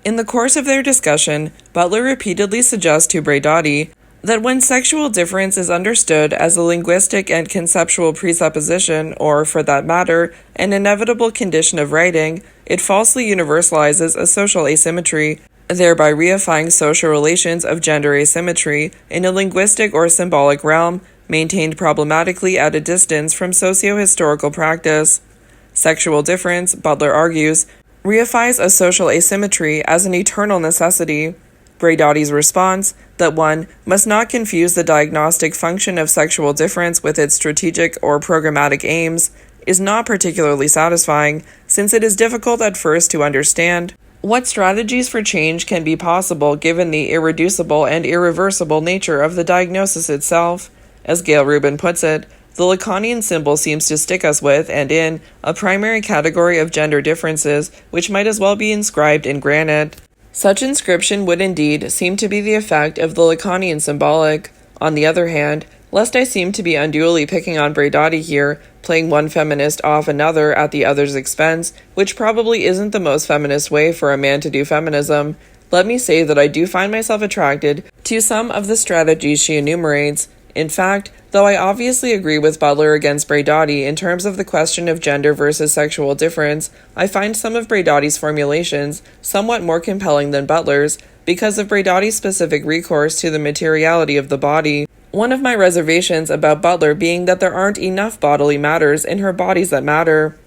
In the course of their discussion, Butler repeatedly suggests to Braidotti that when sexual difference is understood as a linguistic and conceptual presupposition, or, for that matter, an inevitable condition of writing, it falsely universalizes a social asymmetry, thereby reifying social relations of gender asymmetry in a linguistic or symbolic realm, maintained problematically at a distance from socio-historical practice. Sexual difference, Butler argues, reifies a social asymmetry as an eternal necessity. Braidotti's response, that one must not confuse the diagnostic function of sexual difference with its strategic or programmatic aims, is not particularly satisfying, since it is difficult at first to understand what strategies for change can be possible given the irreducible and irreversible nature of the diagnosis itself. As Gail Rubin puts it, the Lacanian symbol seems to stick us with and in a primary category of gender differences which might as well be inscribed in granite. Such inscription would indeed seem to be the effect of the Lacanian symbolic. On the other hand, lest I seem to be unduly picking on Braidotti here, playing one feminist off another at the other's expense, which probably isn't the most feminist way for a man to do feminism, let me say that I do find myself attracted to some of the strategies she enumerates. In fact, though I obviously agree with Butler against Braidotti in terms of the question of gender versus sexual difference, I find some of Braidotti's formulations somewhat more compelling than Butler's because of Braidotti's specific recourse to the materiality of the body. One of my reservations about Butler being that there aren't enough bodily matters in her bodies that matter.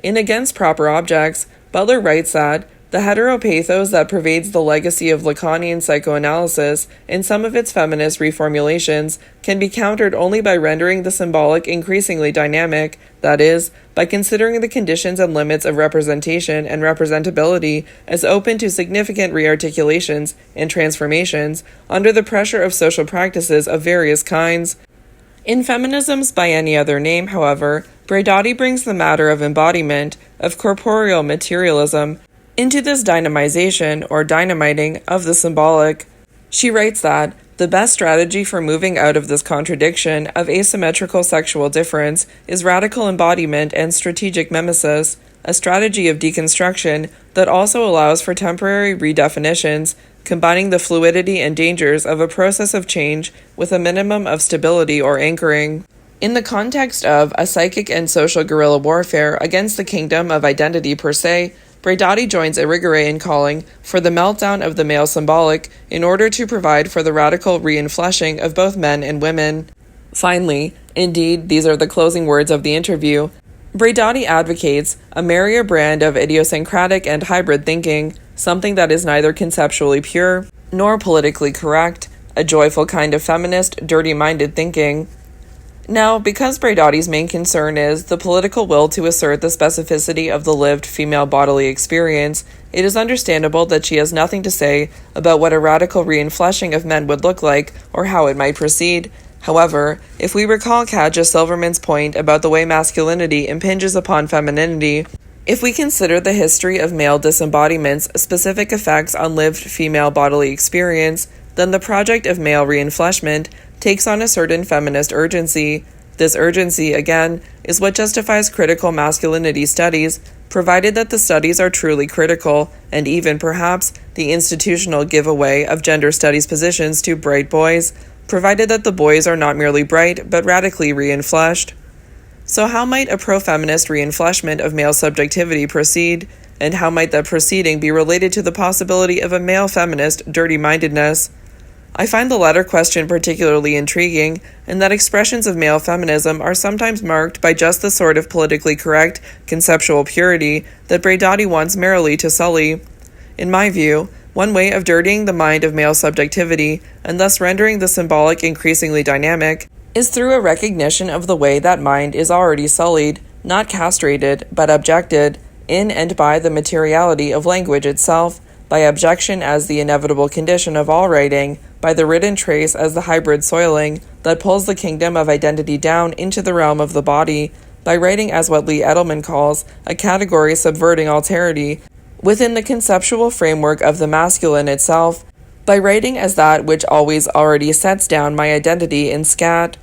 In Against Proper Objects, Butler writes that the heteropathos that pervades the legacy of Lacanian psychoanalysis in some of its feminist reformulations can be countered only by rendering the symbolic increasingly dynamic, that is, by considering the conditions and limits of representation and representability as open to significant rearticulations and transformations under the pressure of social practices of various kinds. In Feminisms by Any Other Name, however, Braidotti brings the matter of embodiment, of corporeal materialism, into this dynamization or dynamiting of the symbolic. She writes that the best strategy for moving out of this contradiction of asymmetrical sexual difference is radical embodiment and strategic mimesis, a strategy of deconstruction that also allows for temporary redefinitions, combining the fluidity and dangers of a process of change with a minimum of stability or anchoring. In the context of a psychic and social guerrilla warfare against the kingdom of identity per se, Braidotti joins Irigaray in calling for the meltdown of the male symbolic in order to provide for the radical reenfleshing of both men and women. Finally, indeed, these are the closing words of the interview, Braidotti advocates a merrier brand of idiosyncratic and hybrid thinking, something that is neither conceptually pure nor politically correct, a joyful kind of feminist, dirty-minded thinking. Now, because Braidotti's main concern is the political will to assert the specificity of the lived female bodily experience, it is understandable that she has nothing to say about what a radical reenfleshing of men would look like or how it might proceed. However, if we recall Katja Silverman's point about the way masculinity impinges upon femininity, if we consider the history of male disembodiment's specific effects on lived female bodily experience, then the project of male reenfleshment takes on a certain feminist urgency. This urgency, again, is what justifies critical masculinity studies, provided that the studies are truly critical, and even, perhaps, the institutional giveaway of gender studies positions to bright boys, provided that the boys are not merely bright, but radically reenfleshed. So how might a pro-feminist reenfleshment of male subjectivity proceed, and how might that proceeding be related to the possibility of a male feminist dirty-mindedness? I find the latter question particularly intriguing, in that expressions of male feminism are sometimes marked by just the sort of politically correct, conceptual purity that Braidotti wants merrily to sully. In my view, one way of dirtying the mind of male subjectivity, and thus rendering the symbolic increasingly dynamic, is through a recognition of the way that mind is already sullied, not castrated, but abjected, in and by the materiality of language itself, by abjection as the inevitable condition of all writing, by the written trace as the hybrid soiling that pulls the kingdom of identity down into the realm of the body, by writing as what Lee Edelman calls a category subverting alterity within the conceptual framework of the masculine itself, by writing as that which always already sets down my identity in scat.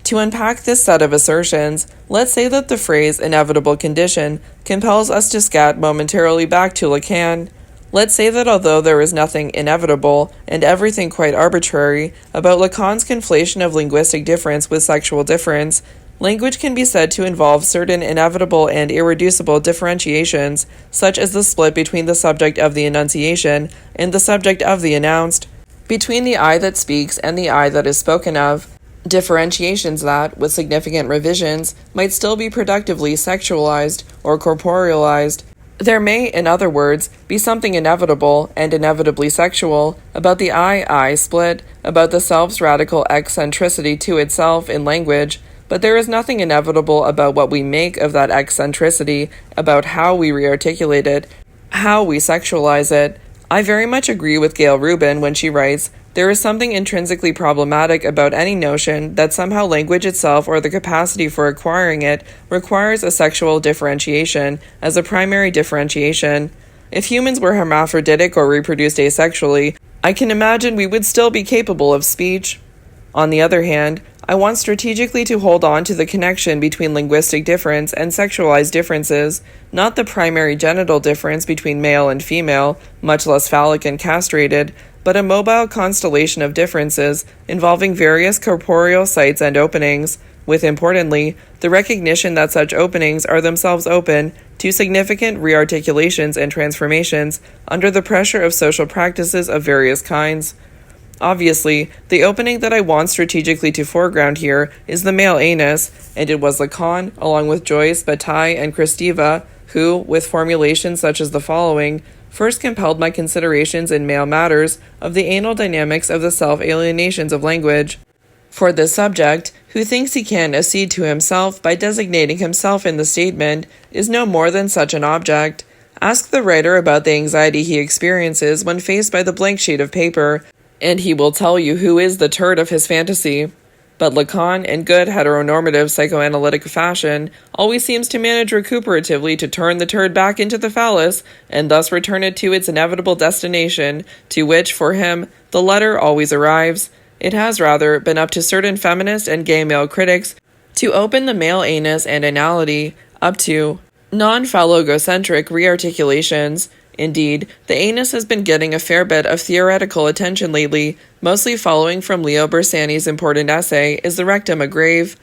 To unpack this set of assertions, let's say that the phrase inevitable condition compels us to scat momentarily back to Lacan. Let's say that although there is nothing inevitable, and everything quite arbitrary, about Lacan's conflation of linguistic difference with sexual difference, language can be said to involve certain inevitable and irreducible differentiations, such as the split between the subject of the enunciation and the subject of the announced, between the I that speaks and the I that is spoken of, differentiations that, with significant revisions, might still be productively sexualized or corporealized. There may, in other words, be something inevitable and inevitably sexual about the I split, about the self's radical eccentricity to itself in language, but there is nothing inevitable about what we make of that eccentricity, about how we rearticulate it, how we sexualize it. I very much agree with Gail Rubin when she writes, "There is something intrinsically problematic about any notion that somehow language itself or the capacity for acquiring it requires a sexual differentiation as a primary differentiation. If humans were hermaphroditic or reproduced asexually, I can imagine we would still be capable of speech. On the other hand, I want strategically to hold on to the connection between linguistic difference and sexualized differences, not the primary genital difference between male and female, much less phallic and castrated, but a mobile constellation of differences involving various corporeal sites and openings, with, importantly, the recognition that such openings are themselves open to significant rearticulations and transformations under the pressure of social practices of various kinds. Obviously, the opening that I want strategically to foreground here is the male anus, and it was Lacan, along with Joyce, Bataille, and Kristeva, who, with formulations such as the following, first compelled my considerations in male matters of the anal dynamics of the self-alienations of language. For this subject, who thinks he can accede to himself by designating himself in the statement, is no more than such an object. Ask the writer about the anxiety he experiences when faced by the blank sheet of paper, and he will tell you who is the turd of his fantasy. But Lacan, in good heteronormative psychoanalytic fashion, always seems to manage recuperatively to turn the turd back into the phallus, and thus return it to its inevitable destination, to which, for him, the letter always arrives. It has, rather, been up to certain feminist and gay male critics to open the male anus and anality up to non-phallogocentric rearticulations. Indeed, the anus has been getting a fair bit of theoretical attention lately, mostly following from Leo Bersani's important essay, Is the Rectum a Grave?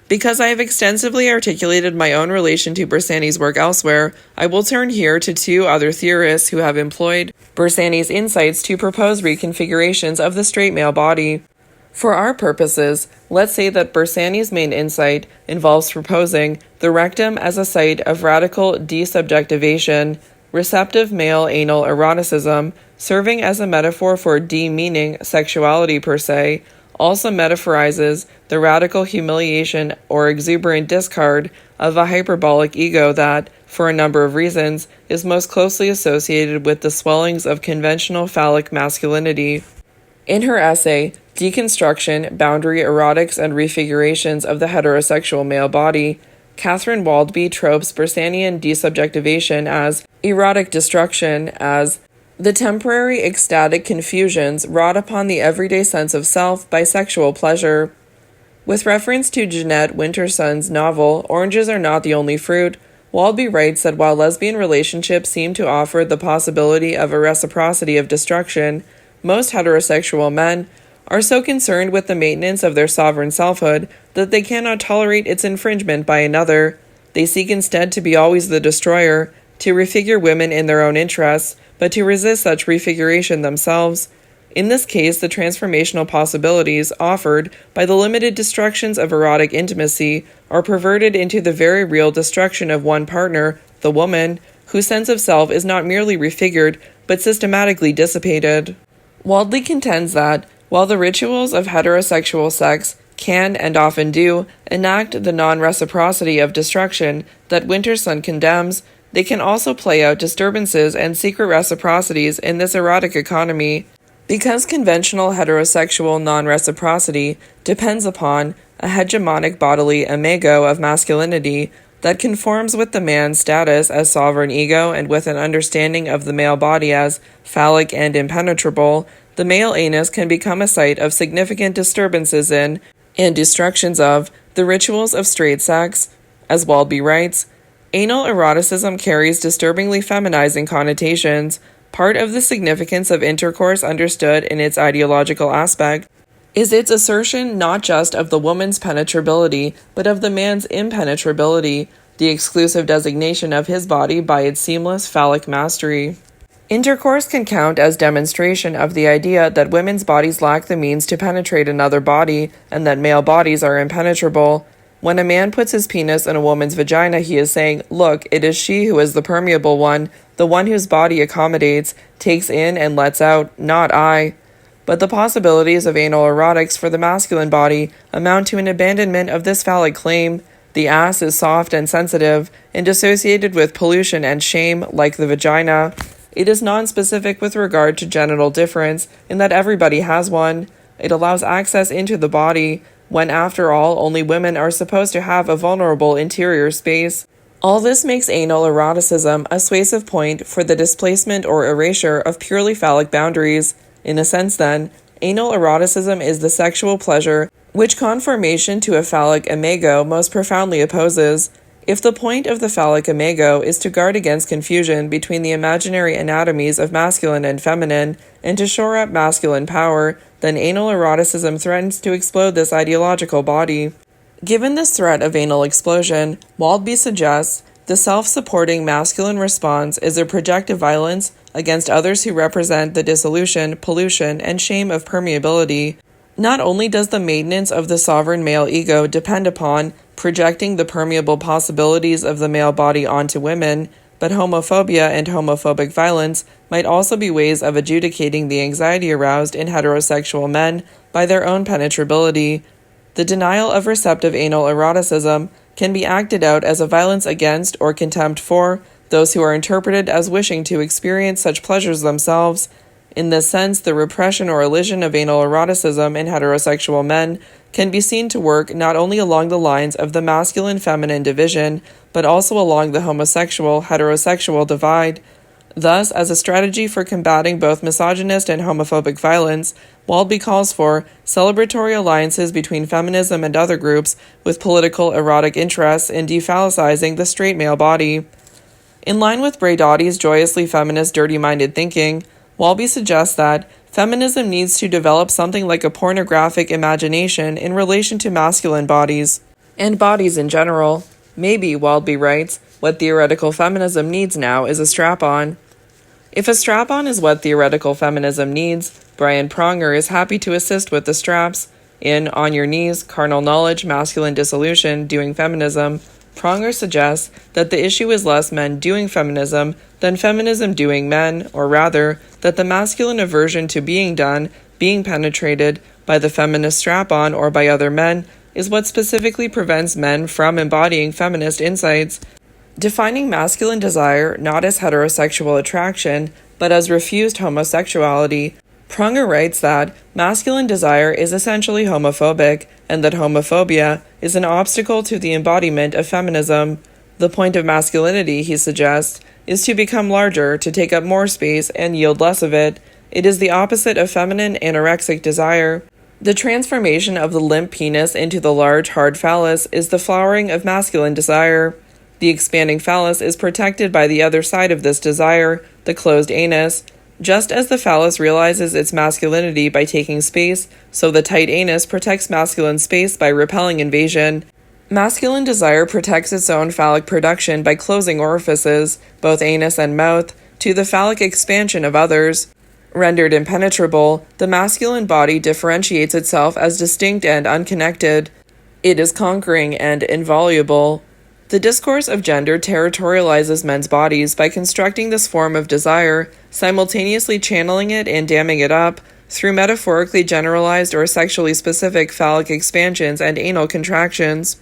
Because I have extensively articulated my own relation to Bersani's work elsewhere, I will turn here to two other theorists who have employed Bersani's insights to propose reconfigurations of the straight male body. For our purposes, let's say that Bersani's main insight involves proposing the rectum as a site of radical desubjectivation, receptive male anal eroticism, serving as a metaphor for demeaning sexuality per se, also metaphorizes the radical humiliation or exuberant discard of a hyperbolic ego that, for a number of reasons, is most closely associated with the swellings of conventional phallic masculinity. In her essay, Deconstruction, Boundary Erotics and Refigurations of the Heterosexual Male Body, Catherine Waldby tropes Bersanian desubjectivation as erotic destruction, as the temporary ecstatic confusions wrought upon the everyday sense of self by sexual pleasure. With reference to Jeanette Winterson's novel Oranges Are Not the Only Fruit, Waldby writes that while lesbian relationships seem to offer the possibility of a reciprocity of destruction, most heterosexual men are so concerned with the maintenance of their sovereign selfhood that they cannot tolerate its infringement by another. They seek instead to be always the destroyer, to refigure women in their own interests, but to resist such refiguration themselves. In this case, the transformational possibilities offered by the limited destructions of erotic intimacy are perverted into the very real destruction of one partner, the woman, whose sense of self is not merely refigured, but systematically dissipated. Waldby contends that, while the rituals of heterosexual sex can, and often do, enact the non-reciprocity of destruction that Winterson condemns, they can also play out disturbances and secret reciprocities in this erotic economy. Because conventional heterosexual non-reciprocity depends upon a hegemonic bodily imago of masculinity that conforms with the man's status as sovereign ego and with an understanding of the male body as phallic and impenetrable, the male anus can become a site of significant disturbances in, and destructions of, the rituals of straight sex. As Waldby writes, anal eroticism carries disturbingly feminizing connotations. Part of the significance of intercourse understood in its ideological aspect is its assertion not just of the woman's penetrability, but of the man's impenetrability, the exclusive designation of his body by its seamless phallic mastery. Intercourse can count as demonstration of the idea that women's bodies lack the means to penetrate another body, and that male bodies are impenetrable. When a man puts his penis in a woman's vagina, he is saying, "Look, it is she who is the permeable one, the one whose body accommodates, takes in, and lets out, not I." But the possibilities of anal erotics for the masculine body amount to an abandonment of this phallic claim. The ass is soft and sensitive, and associated with pollution and shame, like the vagina. It is non-specific with regard to genital difference, in that everybody has one. It allows access into the body, when after all only women are supposed to have a vulnerable interior space. All this makes anal eroticism a suasive point for the displacement or erasure of purely phallic boundaries. In a sense, then, anal eroticism is the sexual pleasure which conformation to a phallic imago most profoundly opposes. If the point of the phallic imago is to guard against confusion between the imaginary anatomies of masculine and feminine, and to shore up masculine power, then anal eroticism threatens to explode this ideological body. Given this threat of anal explosion, Waldby suggests the self-supporting masculine response is a projective violence against others who represent the dissolution, pollution, and shame of permeability. Not only does the maintenance of the sovereign male ego depend upon projecting the permeable possibilities of the male body onto women, but homophobia and homophobic violence might also be ways of adjudicating the anxiety aroused in heterosexual men by their own penetrability. The denial of receptive anal eroticism can be acted out as a violence against or contempt for those who are interpreted as wishing to experience such pleasures themselves. In this sense, the repression or elision of anal eroticism in heterosexual men can be seen to work not only along the lines of the masculine-feminine division, but also along the homosexual-heterosexual divide. Thus, as a strategy for combating both misogynist and homophobic violence, Waldby calls for celebratory alliances between feminism and other groups with political erotic interests in dephallicizing the straight male body. In line with Braidotti's joyously feminist dirty-minded thinking, Waldby suggests that feminism needs to develop something like a pornographic imagination in relation to masculine bodies, and bodies in general. Maybe, Waldby writes, what theoretical feminism needs now is a strap-on. If a strap-on is what theoretical feminism needs, Brian Pronger is happy to assist with the straps. In On Your Knees, Carnal Knowledge, Masculine Dissolution, Doing Feminism, Pronger suggests that the issue is less men doing feminism than feminism doing men, or rather, that the masculine aversion to being done, being penetrated, by the feminist strap-on or by other men, is what specifically prevents men from embodying feminist insights. Defining masculine desire not as heterosexual attraction, but as refused homosexuality, Pronger writes that masculine desire is essentially homophobic, and that homophobia is an obstacle to the embodiment of feminism. The point of masculinity, he suggests, is to become larger, to take up more space and yield less of it. It is the opposite of feminine anorexic desire. The transformation of the limp penis into the large, hard phallus is the flowering of masculine desire. The expanding phallus is protected by the other side of this desire, the closed anus. Just as the phallus realizes its masculinity by taking space, so the tight anus protects masculine space by repelling invasion. Masculine desire protects its own phallic production by closing orifices, both anus and mouth, to the phallic expansion of others. Rendered impenetrable, the masculine body differentiates itself as distinct and unconnected. It is conquering and inviolable. The discourse of gender territorializes men's bodies by constructing this form of desire, simultaneously channeling it and damming it up, through metaphorically generalized or sexually specific phallic expansions and anal contractions.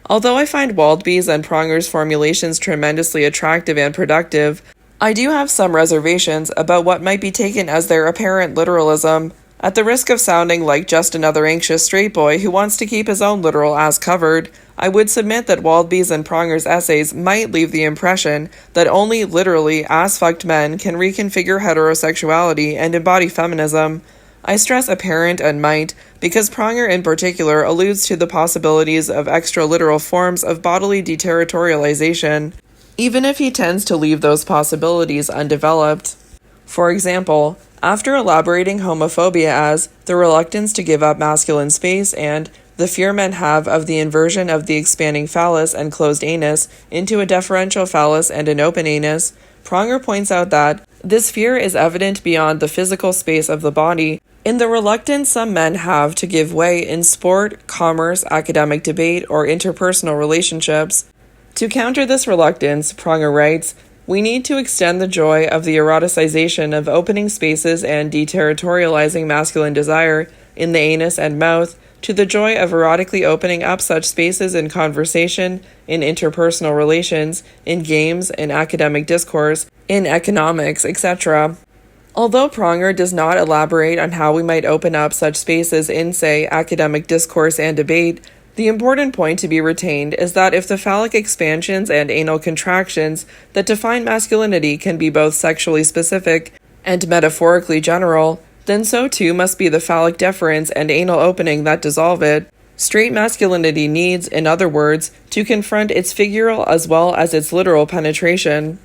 Although I find Waldby's and Pronger's formulations tremendously attractive and productive, I do have some reservations about what might be taken as their apparent literalism. At the risk of sounding like just another anxious straight boy who wants to keep his own literal ass covered, I would submit that Waldby's and Pronger's essays might leave the impression that only literally ass-fucked men can reconfigure heterosexuality and embody feminism. I stress apparent and might, because Pronger in particular alludes to the possibilities of extra-literal forms of bodily deterritorialization, even if he tends to leave those possibilities undeveloped. For example, after elaborating homophobia as the reluctance to give up masculine space and the fear men have of the inversion of the expanding phallus and closed anus into a deferential phallus and an open anus, Pronger points out that this fear is evident beyond the physical space of the body in the reluctance some men have to give way in sport, commerce, academic debate, or interpersonal relationships. To counter this reluctance, Pronger writes, we need to extend the joy of the eroticization of opening spaces and deterritorializing masculine desire in the anus and mouth to the joy of erotically opening up such spaces in conversation, in interpersonal relations, in games, in academic discourse, in economics, etc. Although Pronger does not elaborate on how we might open up such spaces in, say, academic discourse and debate, the important point to be retained is that if the phallic expansions and anal contractions that define masculinity can be both sexually specific and metaphorically general, then so too must be the phallic deference and anal opening that dissolve it. Straight masculinity needs, in other words, to confront its figural as well as its literal penetration.